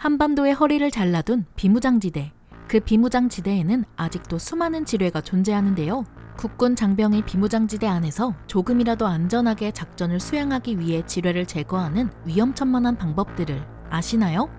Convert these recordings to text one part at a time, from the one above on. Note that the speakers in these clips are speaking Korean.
한반도의 허리를 잘라둔 비무장지대. 그 비무장지대에는 아직도 수많은 지뢰가 존재하는데요. 국군 장병이 비무장지대 안에서 조금이라도 안전하게 작전을 수행하기 위해 지뢰를 제거하는 위험천만한 방법들을 아시나요?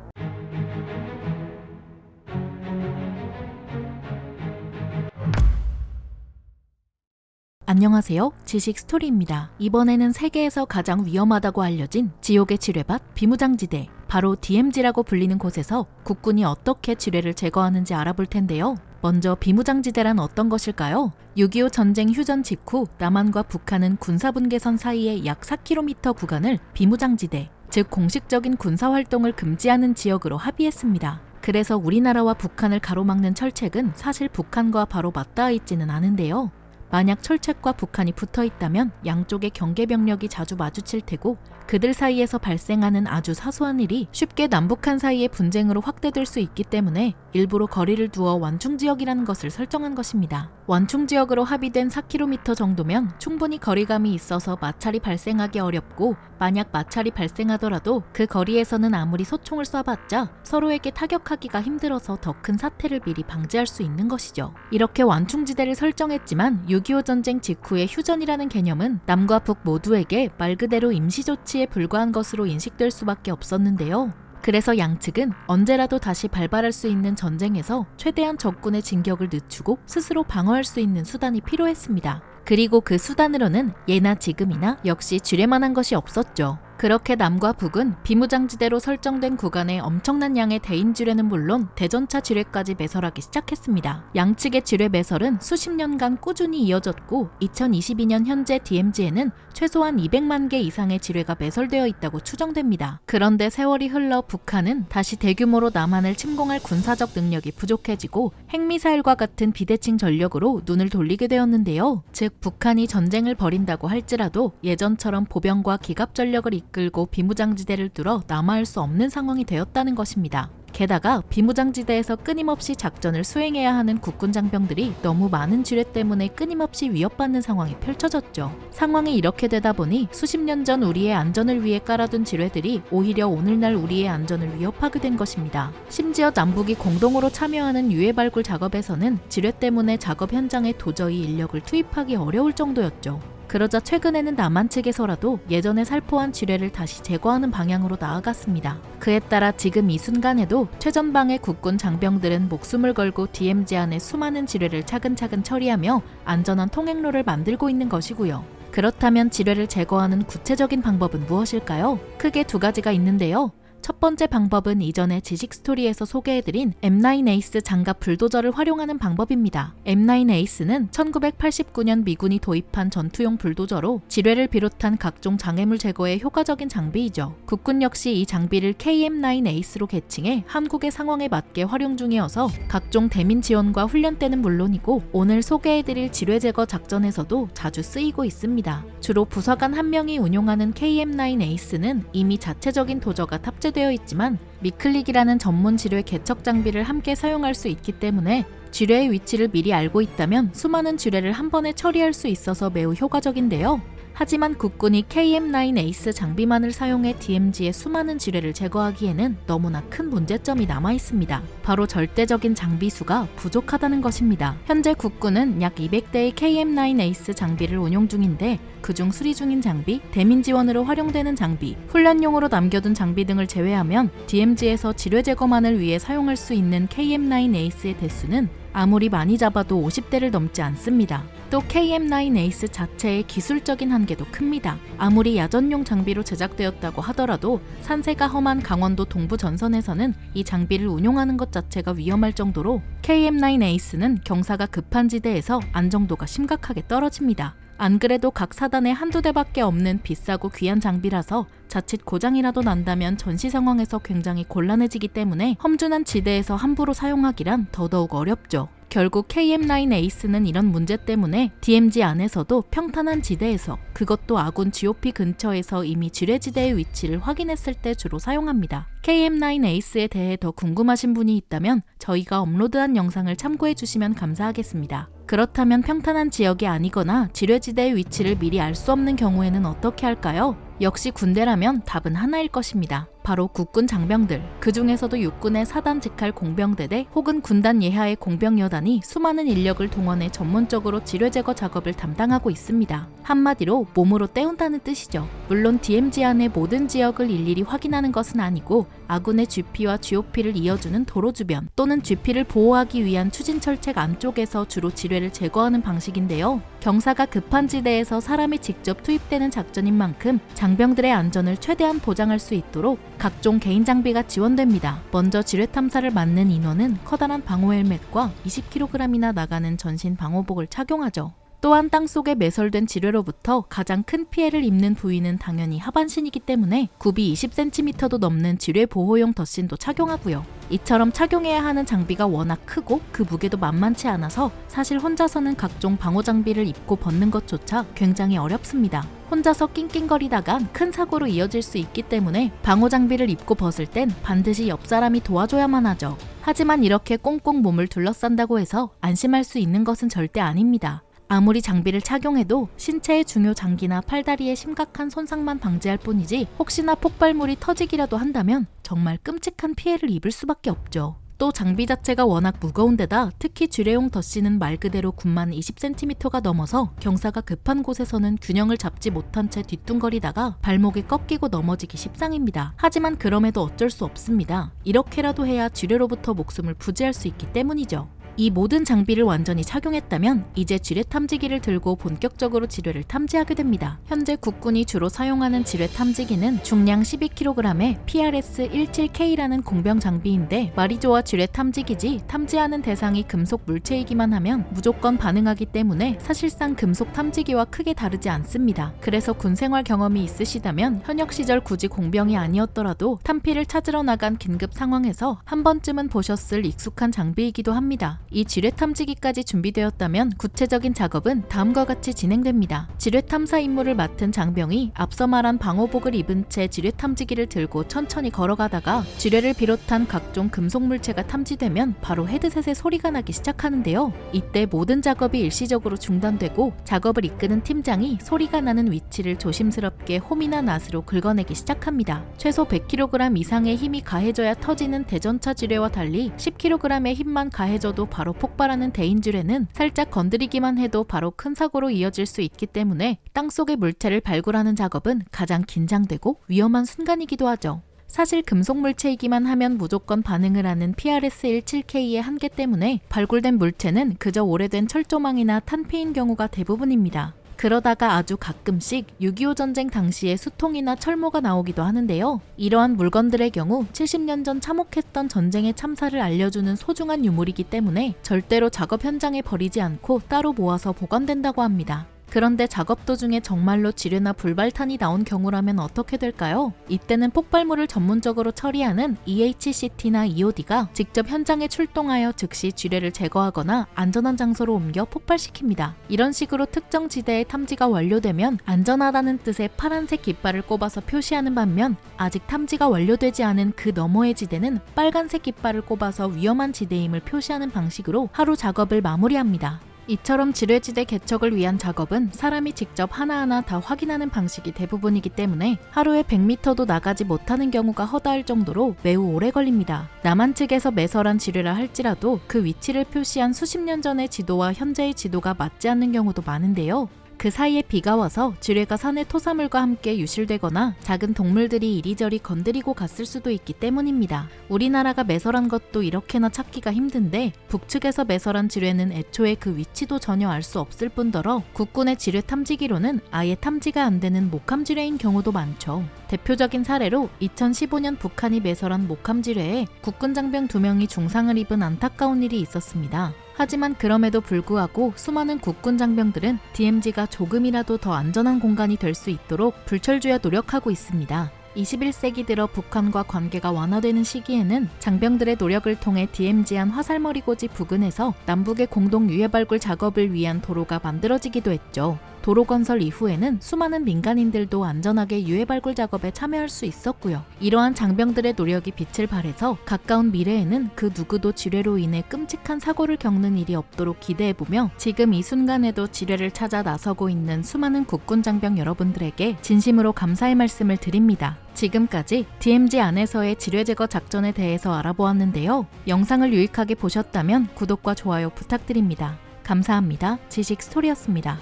안녕하세요. 지식스토리입니다. 이번에는 세계에서 가장 위험하다고 알려진 지옥의 지뢰밭 비무장지대, 바로 DMZ라고 불리는 곳에서 국군이 어떻게 지뢰를 제거하는지 알아볼 텐데요. 먼저 비무장지대란 어떤 것일까요? 6.25 전쟁 휴전 직후 남한과 북한은 군사분계선 사이의 약 4km 구간을 비무장지대, 즉 공식적인 군사활동을 금지하는 지역으로 합의했습니다. 그래서 우리나라와 북한을 가로막는 철책은 사실 북한과 바로 맞닿아 있지는 않은데요. 만약 철책과 북한이 붙어 있다면 양쪽의 경계병력이 자주 마주칠 테고 그들 사이에서 발생하는 아주 사소한 일이 쉽게 남북한 사이의 분쟁으로 확대될 수 있기 때문에 일부러 거리를 두어 완충지역이라는 것을 설정한 것입니다. 완충지역으로 합의된 4km 정도면 충분히 거리감이 있어서 마찰이 발생하기 어렵고, 만약 마찰이 발생하더라도 그 거리에서는 아무리 소총을 쏴봤자 서로에게 타격하기가 힘들어서 더 큰 사태를 미리 방지할 수 있는 것이죠. 이렇게 완충지대를 설정했지만 6.25 전쟁 직후의 휴전이라는 개념은 남과 북 모두에게 말 그대로 임시조치에 불과한 것으로 인식될 수밖에 없었는데요. 그래서 양측은 언제라도 다시 발발할 수 있는 전쟁에서 최대한 적군의 진격을 늦추고 스스로 방어할 수 있는 수단이 필요했습니다. 그리고 그 수단으로는 예나 지금이나 역시 지뢰만한 것이 없었죠. 그렇게 남과 북은 비무장지대로 설정된 구간에 엄청난 양의 대인 지뢰는 물론 대전차 지뢰까지 매설하기 시작했습니다. 양측의 지뢰 매설은 수십 년간 꾸준히 이어졌고 2022년 현재 DMZ에는 최소한 200만 개 이상의 지뢰가 매설되어 있다고 추정됩니다. 그런데 세월이 흘러 북한은 다시 대규모로 남한을 침공할 군사적 능력이 부족해지고 핵미사일과 같은 비대칭 전력으로 눈을 돌리게 되었는데요. 즉 북한이 전쟁을 벌인다고 할지라도 예전처럼 보병과 기갑 전력을 이끌고 비무장지대를 뚫어 남하할 수 없는 상황이 되었다는 것입니다. 게다가 비무장지대에서 끊임없이 작전을 수행해야 하는 국군 장병들이 너무 많은 지뢰 때문에 끊임없이 위협받는 상황이 펼쳐졌죠. 상황이 이렇게 되다 보니 수십 년 전 우리의 안전을 위해 깔아둔 지뢰들이 오히려 오늘날 우리의 안전을 위협하게 된 것입니다. 심지어 남북이 공동으로 참여하는 유해 발굴 작업에서는 지뢰 때문에 작업 현장에 도저히 인력을 투입하기 어려울 정도였죠. 그러자 최근에는 남한 측에서라도 예전에 살포한 지뢰를 다시 제거하는 방향으로 나아갔습니다. 그에 따라 지금 이 순간에도 최전방의 국군 장병들은 목숨을 걸고 DMZ 안에 수많은 지뢰를 차근차근 처리하며 안전한 통행로를 만들고 있는 것이고요. 그렇다면 지뢰를 제거하는 구체적인 방법은 무엇일까요? 크게 두 가지가 있는데요. 첫 번째 방법은 이전에 지식스토리에서 소개해드린 M9 에이스 장갑 불도저를 활용하는 방법입니다. M9 에이스는 1989년 미군이 도입한 전투용 불도저로 지뢰를 비롯한 각종 장애물 제거에 효과적인 장비이죠. 국군 역시 이 장비를 KM9 에이스로 개칭해 한국의 상황에 맞게 활용 중이어서 각종 대민 지원과 훈련 때는 물론이고 오늘 소개해드릴 지뢰 제거 작전에서도 자주 쓰이고 있습니다. 주로 부사관 한 명이 운용하는 KM9 에이스는 이미 자체적인 도저가 탑재되어 있지만 미클릭이라는 전문 지뢰 개척 장비를 함께 사용할 수 있기 때문에 지뢰의 위치를 미리 알고 있다면 수많은 지뢰를 한 번에 처리할 수 있어서 매우 효과적인데요. 하지만 국군이 KM9 에이스 장비만을 사용해 DMZ의 수많은 지뢰를 제거하기에는 너무나 큰 문제점이 남아 있습니다. 바로 절대적인 장비 수가 부족하다는 것입니다. 현재 국군은 약 200대의 KM9 에이스 장비를 운용 중인데 그중 수리 중인 장비, 대민 지원으로 활용되는 장비, 훈련용으로 남겨둔 장비 등을 제외하면 DMZ에서 지뢰 제거만을 위해 사용할 수 있는 KM9 에이스의 대수는 아무리 많이 잡아도 50대를 넘지 않습니다. 또 KM9 에이스 자체의 기술적인 한계도 큽니다. 아무리 야전용 장비로 제작되었다고 하더라도 산세가 험한 강원도 동부 전선에서는 이 장비를 운용하는 것 자체가 위험할 정도로 KM9 에이스는 경사가 급한 지대에서 안정도가 심각하게 떨어집니다. 안 그래도 각 사단에 한두 대밖에 없는 비싸고 귀한 장비라서 자칫 고장이라도 난다면 전시 상황에서 굉장히 곤란해지기 때문에 험준한 지대에서 함부로 사용하기란 더더욱 어렵죠. 결국 KM9 에이스는 이런 문제 때문에 DMZ 안에서도 평탄한 지대에서, 그것도 아군 GOP 근처에서 이미 지뢰지대의 위치를 확인했을 때 주로 사용합니다. KM9 에이스에 대해 더 궁금하신 분이 있다면 저희가 업로드한 영상을 참고해 주시면 감사하겠습니다. 그렇다면 평탄한 지역이 아니거나 지뢰지대의 위치를 미리 알 수 없는 경우에는 어떻게 할까요? 역시 군대라면 답은 하나일 것입니다. 바로 국군 장병들, 그 중에서도 육군의 사단 직할 공병대대 혹은 군단 예하의 공병여단이 수많은 인력을 동원해 전문적으로 지뢰 제거 작업을 담당하고 있습니다. 한마디로 몸으로 때운다는 뜻이죠. 물론 DMZ 안의 모든 지역을 일일이 확인하는 것은 아니고 아군의 GP와 GOP를 이어주는 도로 주변 또는 GP를 보호하기 위한 추진철책 안쪽에서 주로 지뢰를 제거하는 방식인데요. 경사가 급한 지대에서 사람이 직접 투입되는 작전인 만큼 장병들의 안전을 최대한 보장할 수 있도록 각종 개인 장비가 지원됩니다. 먼저 지뢰 탐사를 맡는 인원은 커다란 방호 헬멧과 20kg이나 나가는 전신 방호복을 착용하죠. 또한 땅속에 매설된 지뢰로부터 가장 큰 피해를 입는 부위는 당연히 하반신이기 때문에 굽이 20cm도 넘는 지뢰 보호용 덧신도 착용하고요. 이처럼 착용해야 하는 장비가 워낙 크고 그 무게도 만만치 않아서 사실 혼자서는 각종 방호 장비를 입고 벗는 것조차 굉장히 어렵습니다. 혼자서 낑낑거리다간 큰 사고로 이어질 수 있기 때문에 방호 장비를 입고 벗을 땐 반드시 옆 사람이 도와줘야만 하죠. 하지만 이렇게 꽁꽁 몸을 둘러싼다고 해서 안심할 수 있는 것은 절대 아닙니다. 아무리 장비를 착용해도 신체의 중요 장기나 팔다리의 심각한 손상만 방지할 뿐이지 혹시나 폭발물이 터지기라도 한다면 정말 끔찍한 피해를 입을 수밖에 없죠. 또 장비 자체가 워낙 무거운 데다 특히 지뢰용 덧신은 말 그대로 굽만 20cm가 넘어서 경사가 급한 곳에서는 균형을 잡지 못한 채 뒤뚱거리다가 발목이 꺾이고 넘어지기 십상입니다. 하지만 그럼에도 어쩔 수 없습니다. 이렇게라도 해야 지뢰로부터 목숨을 부지할 수 있기 때문이죠. 이 모든 장비를 완전히 착용했다면 이제 지뢰 탐지기를 들고 본격적으로 지뢰를 탐지하게 됩니다. 현재 국군이 주로 사용하는 지뢰 탐지기는 중량 12kg의 PRS-17K라는 공병 장비인데 말이 좋아 지뢰 탐지기지 탐지하는 대상이 금속 물체이기만 하면 무조건 반응하기 때문에 사실상 금속 탐지기와 크게 다르지 않습니다. 그래서 군 생활 경험이 있으시다면 현역 시절 굳이 공병이 아니었더라도 탐피를 찾으러 나간 긴급 상황에서 한 번쯤은 보셨을 익숙한 장비이기도 합니다. 이 지뢰 탐지기까지 준비되었다면 구체적인 작업은 다음과 같이 진행됩니다. 지뢰 탐사 임무를 맡은 장병이 앞서 말한 방호복을 입은 채 지뢰 탐지기를 들고 천천히 걸어가다가 지뢰를 비롯한 각종 금속 물체가 탐지되면 바로 헤드셋에 소리가 나기 시작하는데요. 이때 모든 작업이 일시적으로 중단되고 작업을 이끄는 팀장이 소리가 나는 위치를 조심스럽게 홈이나 낫으로 긁어내기 시작합니다. 최소 100kg 이상의 힘이 가해져야 터지는 대전차 지뢰와 달리 10kg의 힘만 가해져도 바로 폭발하는 대인지뢰는 살짝 건드리기만 해도 바로 큰 사고로 이어질 수 있기 때문에 땅속의 물체를 발굴하는 작업은 가장 긴장되고 위험한 순간이기도 하죠. 사실 금속 물체이기만 하면 무조건 반응을 하는 PRS-17K의 한계 때문에 발굴된 물체는 그저 오래된 철조망이나 탄피인 경우가 대부분입니다. 그러다가 아주 가끔씩 6.25 전쟁 당시에 수통이나 철모가 나오기도 하는데요. 이러한 물건들의 경우 70년 전 참혹했던 전쟁의 참사를 알려주는 소중한 유물이기 때문에 절대로 작업 현장에 버리지 않고 따로 모아서 보관된다고 합니다. 그런데 작업 도중에 정말로 지뢰나 불발탄이 나온 경우라면 어떻게 될까요? 이때는 폭발물을 전문적으로 처리하는 EHCT나 EOD가 직접 현장에 출동하여 즉시 지뢰를 제거하거나 안전한 장소로 옮겨 폭발시킵니다. 이런 식으로 특정 지대의 탐지가 완료되면 안전하다는 뜻의 파란색 깃발을 꼽아서 표시하는 반면 아직 탐지가 완료되지 않은 그 너머의 지대는 빨간색 깃발을 꼽아서 위험한 지대임을 표시하는 방식으로 하루 작업을 마무리합니다. 이처럼 지뢰지대 개척을 위한 작업은 사람이 직접 하나하나 다 확인하는 방식이 대부분이기 때문에 하루에 100m도 나가지 못하는 경우가 허다할 정도로 매우 오래 걸립니다. 남한 측에서 매설한 지뢰라 할지라도 그 위치를 표시한 수십 년 전의 지도와 현재의 지도가 맞지 않는 경우도 많은데요. 그 사이에 비가 와서 지뢰가 산의 토사물과 함께 유실되거나 작은 동물들이 이리저리 건드리고 갔을 수도 있기 때문입니다. 우리나라가 매설한 것도 이렇게나 찾기가 힘든데 북측에서 매설한 지뢰는 애초에 그 위치도 전혀 알 수 없을 뿐더러 국군의 지뢰 탐지기로는 아예 탐지가 안 되는 목함 지뢰인 경우도 많죠. 대표적인 사례로 2015년 북한이 매설한 목함 지뢰에 국군 장병 2명이 중상을 입은 안타까운 일이 있었습니다. 하지만 그럼에도 불구하고 수많은 국군 장병들은 DMZ가 조금이라도 더 안전한 공간이 될 수 있도록 불철주야 노력하고 있습니다. 21세기 들어 북한과 관계가 완화되는 시기에는 장병들의 노력을 통해 DMZ안 화살머리 고지 부근에서 남북의 공동 유해 발굴 작업을 위한 도로가 만들어지기도 했죠. 도로 건설 이후에는 수많은 민간인들도 안전하게 유해 발굴 작업에 참여할 수 있었고요. 이러한 장병들의 노력이 빛을 발해서 가까운 미래에는 그 누구도 지뢰로 인해 끔찍한 사고를 겪는 일이 없도록 기대해보며 지금 이 순간에도 지뢰를 찾아 나서고 있는 수많은 국군 장병 여러분들에게 진심으로 감사의 말씀을 드립니다. 지금까지 DMZ 안에서의 지뢰 제거 작전에 대해서 알아보았는데요. 영상을 유익하게 보셨다면 구독과 좋아요 부탁드립니다. 감사합니다. 지식 스토리였습니다.